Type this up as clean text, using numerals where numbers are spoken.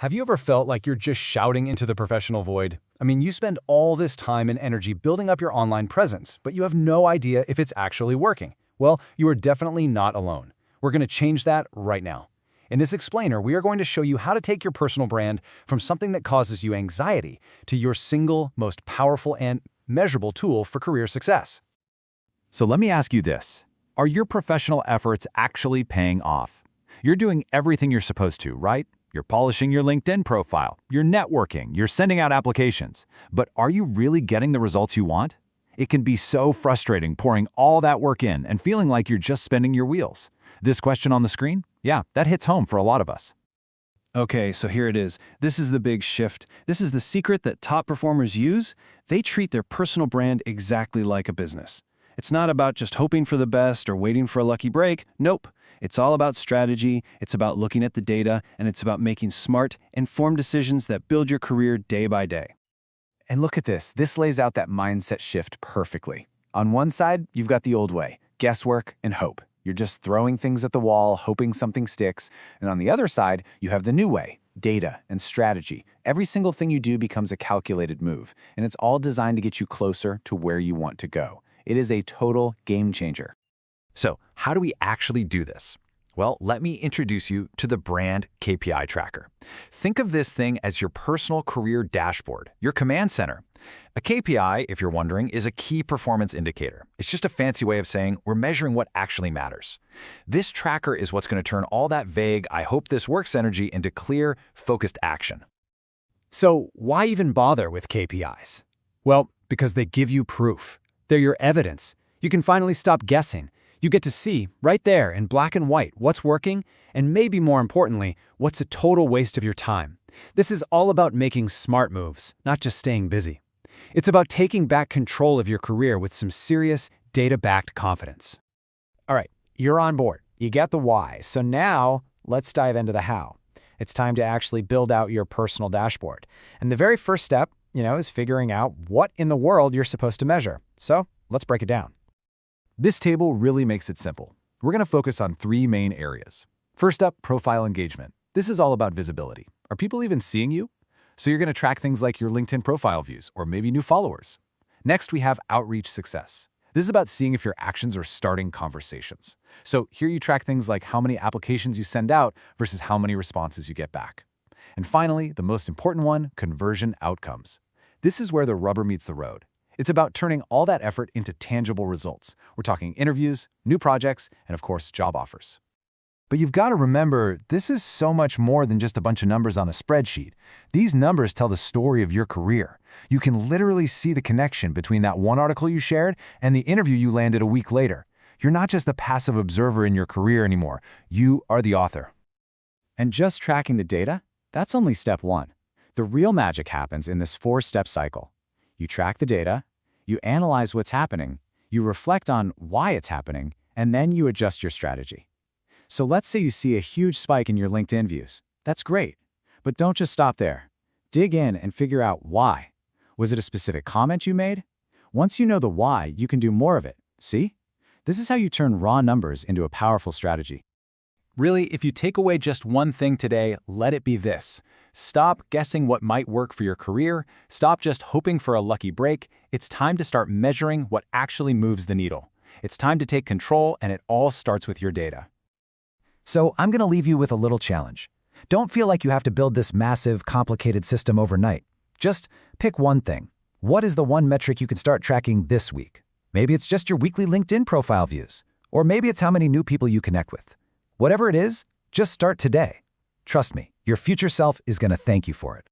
Have you ever felt like you're just shouting into the professional void? I mean, you spend all this time and energy building up your online presence, but you have no idea if it's actually working. Well, you are definitely not alone. We're going to change that right now. In this explainer, we are going to show you how to take your personal brand from something that causes you anxiety to your single, most powerful and measurable tool for career success. So let me ask you this. Are your professional efforts actually paying off? You're doing everything you're supposed to, right? You're polishing your LinkedIn profile, you're networking, you're sending out applications. But are you really getting the results you want? It can be so frustrating pouring all that work in and feeling like you're just spinning your wheels. This question on the screen? Yeah, that hits home for a lot of us. Okay, so here it is. This is the big shift. This is the secret that top performers use. They treat their personal brand exactly like a business. It's not about just hoping for the best or waiting for a lucky break. Nope. It's all about strategy, it's about looking at the data, and it's about making smart, informed decisions that build your career day by day. And look at this. This lays out that mindset shift perfectly. On one side, you've got the old way, guesswork and hope. You're just throwing things at the wall, hoping something sticks. And on the other side, you have the new way, data and strategy. Every single thing you do becomes a calculated move, and it's all designed to get you closer to where you want to go. It is a total game changer. So, how do we actually do this? Well, let me introduce you to the Brand KPI Tracker. Think of this thing as your personal career dashboard, your command center. A KPI, if you're wondering, is a key performance indicator. It's just a fancy way of saying we're measuring what actually matters. This tracker is what's going to turn all that vague, I hope this works energy into clear, focused action. So why even bother with KPIs? Well, because they give you proof. They're your evidence. You can finally stop guessing. You get to see, right there in black and white, what's working, and maybe more importantly, what's a total waste of your time. This is all about making smart moves, not just staying busy. It's about taking back control of your career with some serious, data-backed confidence. All right, you're on board. You get the why. So now, let's dive into the how. It's time to actually build out your personal dashboard. And the very first step, is figuring out what in the world you're supposed to measure. So let's break it down. This table really makes it simple. We're going to focus on three main areas. First up, profile engagement. This is all about visibility. Are people even seeing you? So you're going to track things like your LinkedIn profile views or maybe new followers. Next, we have outreach success. This is about seeing if your actions are starting conversations. So here you track things like how many applications you send out versus how many responses you get back. And finally, the most important one, conversion outcomes. This is where the rubber meets the road. It's about turning all that effort into tangible results. We're talking interviews, new projects, and of course, job offers. But you've got to remember, this is so much more than just a bunch of numbers on a spreadsheet. These numbers tell the story of your career. You can literally see the connection between that one article you shared and the interview you landed a week later. You're not just a passive observer in your career anymore. You are the author. And just tracking the data? That's only step one. The real magic happens in this four-step cycle. You track the data, you analyze what's happening, you reflect on why it's happening, and then you adjust your strategy. So let's say you see a huge spike in your LinkedIn views. That's great. But don't just stop there. Dig in and figure out why. Was it a specific comment you made? Once you know the why, you can do more of it. See? This is how you turn raw numbers into a powerful strategy. Really, if you take away just one thing today, let it be this. Stop guessing what might work for your career. Stop just hoping for a lucky break. It's time to start measuring what actually moves the needle. It's time to take control, and it all starts with your data. So I'm going to leave you with a little challenge. Don't feel like you have to build this massive, complicated system overnight. Just pick one thing. What is the one metric you can start tracking this week? Maybe it's just your weekly LinkedIn profile views. Or maybe it's how many new people you connect with. Whatever it is, just start today. Trust me, your future self is going to thank you for it.